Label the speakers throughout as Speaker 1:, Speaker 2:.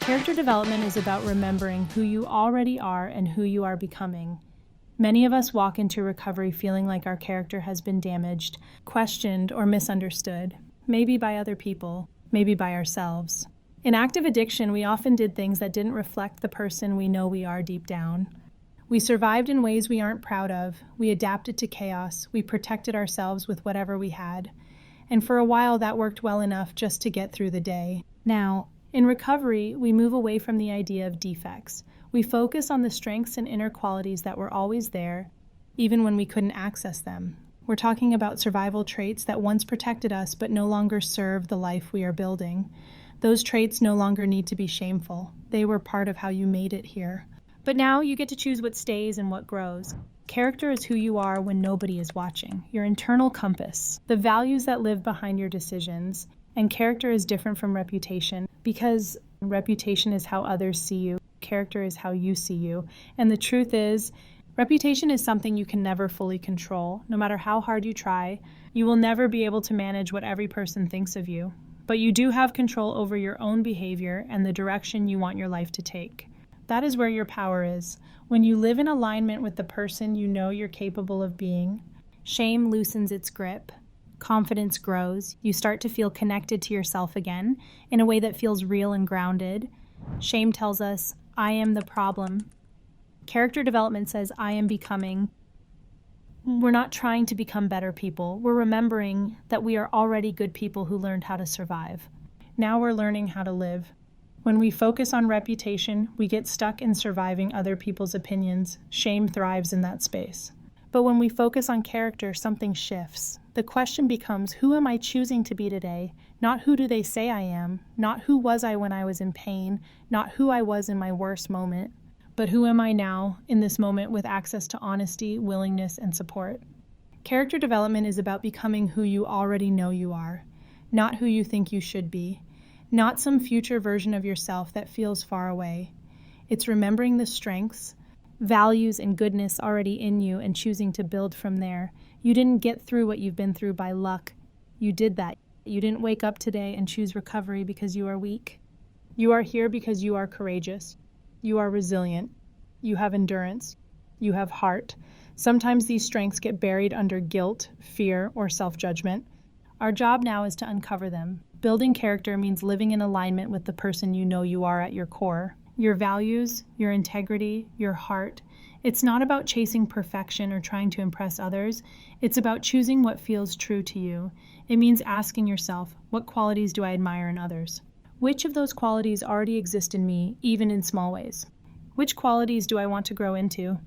Speaker 1: Character development is about remembering who you already are and who you are becoming. Many of us walk into recovery feeling like our character has been damaged, questioned, or misunderstood, maybe by other people, maybe by ourselves. In active addiction, we often did things that didn't reflect the person we know we are deep down. We survived in ways we aren't proud of, we adapted to chaos, we protected ourselves with whatever we had. And for a while that worked well enough just to get through the day. Now, in recovery, we move away from the idea of defects. We focus on the strengths and inner qualities that were always there, even when we couldn't access them. We're talking about survival traits that once protected us but no longer serve the life we are building. Those traits no longer need to be shameful. They were part of how you made it here. But now you get to choose what stays and what grows. Character is who you are when nobody is watching, your internal compass, the values that live behind your decisions. And character is different from reputation because reputation is how others see you. Character is how you see you. And the truth is, reputation is something you can never fully control. No matter how hard you try, you will never be able to manage what every person thinks of you. But you do have control over your own behavior and the direction you want your life to take. That is where your power is. When you live in alignment with the person you know you're capable of being, shame loosens its grip. Confidence grows. You start to feel connected to yourself again in a way that feels real and grounded. Shame tells us, I am the problem. Character development says, I am becoming. We're not trying to become better people. We're remembering that we are already good people who learned how to survive. Now we're learning how to live. When we focus on reputation, we get stuck in surviving other people's opinions. Shame thrives in that space. But when we focus on character, something shifts. The question becomes, who am I choosing to be today? Not who do they say I am, not who was I when I was in pain, not who I was in my worst moment, but who am I now in this moment with access to honesty, willingness, and support. Character development is about becoming who you already know you are, not who you think you should be, not some future version of yourself that feels far away. It's remembering the strengths, values, and goodness already in you and choosing to build from there. You didn't get through what you've been through by luck. You did that. You didn't wake up today and choose recovery because you are weak. You are here because you are courageous. You are resilient. You have endurance. You have heart. Sometimes these strengths get buried under guilt, fear, or self-judgment. Our job now is to uncover them. Building character means living in alignment with the person you know you are at your core. Your values, your integrity, your heart. It's not about chasing perfection or trying to impress others. It's about choosing what feels true to you. It means asking yourself, what qualities do I admire in others? Which of those qualities already exist in me, even in small ways? Which qualities do I want to grow into?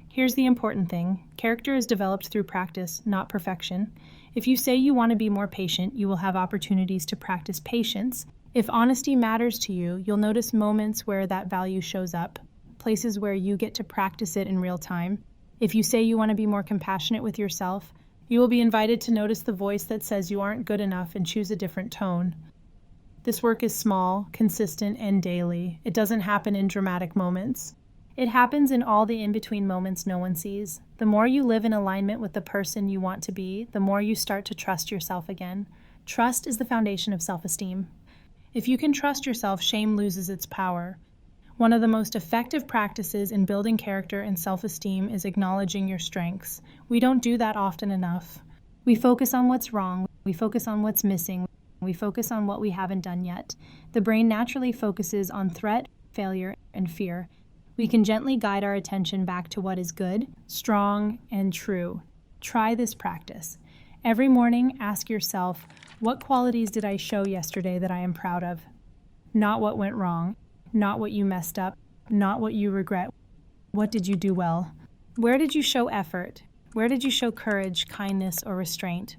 Speaker 1: Here's the important thing. Character is developed through practice, not perfection. If you say you want to be more patient, you will have opportunities to practice patience. If honesty matters to you, you'll notice moments where that value shows up, places where you get to practice it in real time. If you say you want to be more compassionate with yourself, you will be invited to notice the voice that says you aren't good enough and choose a different tone. This work is small, consistent, and daily. It doesn't happen in dramatic moments. It happens in all the in-between moments no one sees. The more you live in alignment with the person you want to be, the more you start to trust yourself again. Trust is the foundation of self-esteem. If you can trust yourself, shame loses its power. One of the most effective practices in building character and self-esteem is acknowledging your strengths. We don't do that often enough. We focus on what's wrong. We focus on what's missing. We focus on what we haven't done yet. The brain naturally focuses on threat, failure, and fear. We can gently guide our attention back to what is good, strong, and true. Try this practice. Every morning, ask yourself, what qualities did I show yesterday that I am proud of? Not what went wrong, not what you messed up, not what you regret. What did you do well? Where did you show effort? Where did you show courage, kindness, or restraint?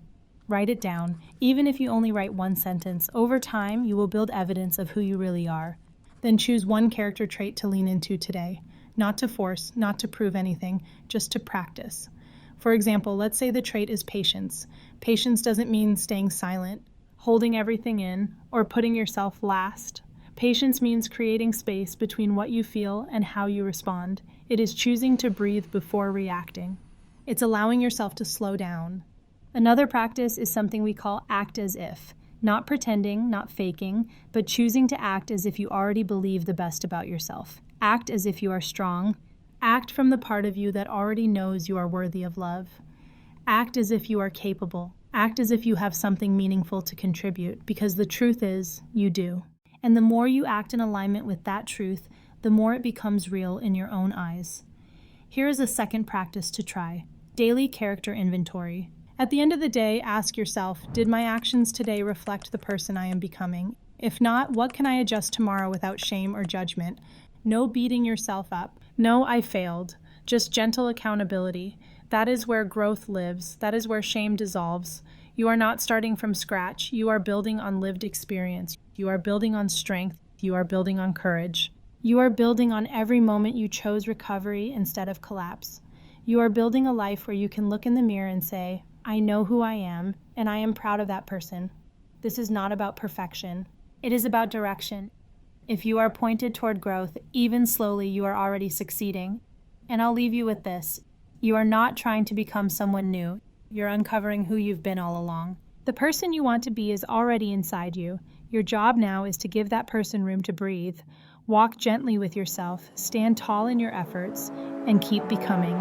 Speaker 1: Write it down. Even if you only write one sentence, over time, you will build evidence of who you really are. Then choose one character trait to lean into today. Not to force, not to prove anything, just to practice. For example, let's say the trait is patience. Patience doesn't mean staying silent, holding everything in, or putting yourself last. Patience means creating space between what you feel and how you respond. It is choosing to breathe before reacting. It's allowing yourself to slow down. Another practice is something we call act as if. Not pretending, not faking, but choosing to act as if you already believe the best about yourself. Act as if you are strong. Act from the part of you that already knows you are worthy of love. Act as if you are capable. Act as if you have something meaningful to contribute, because the truth is, you do. And the more you act in alignment with that truth, the more it becomes real in your own eyes. Here is a second practice to try: daily character inventory. At the end of the day, ask yourself, did my actions today reflect the person I am becoming? If not, what can I adjust tomorrow without shame or judgment? No beating yourself up. No, I failed. Just gentle accountability. That is where growth lives. That is where shame dissolves. You are not starting from scratch. You are building on lived experience. You are building on strength. You are building on courage. You are building on every moment you chose recovery instead of collapse. You are building a life where you can look in the mirror and say, I know who I am, and I am proud of that person. This is not about perfection. It is about direction. If you are pointed toward growth, even slowly, you are already succeeding. And I'll leave you with this. You are not trying to become someone new. You're uncovering who you've been all along. The person you want to be is already inside you. Your job now is to give that person room to breathe. Walk gently with yourself, stand tall in your efforts, and keep becoming.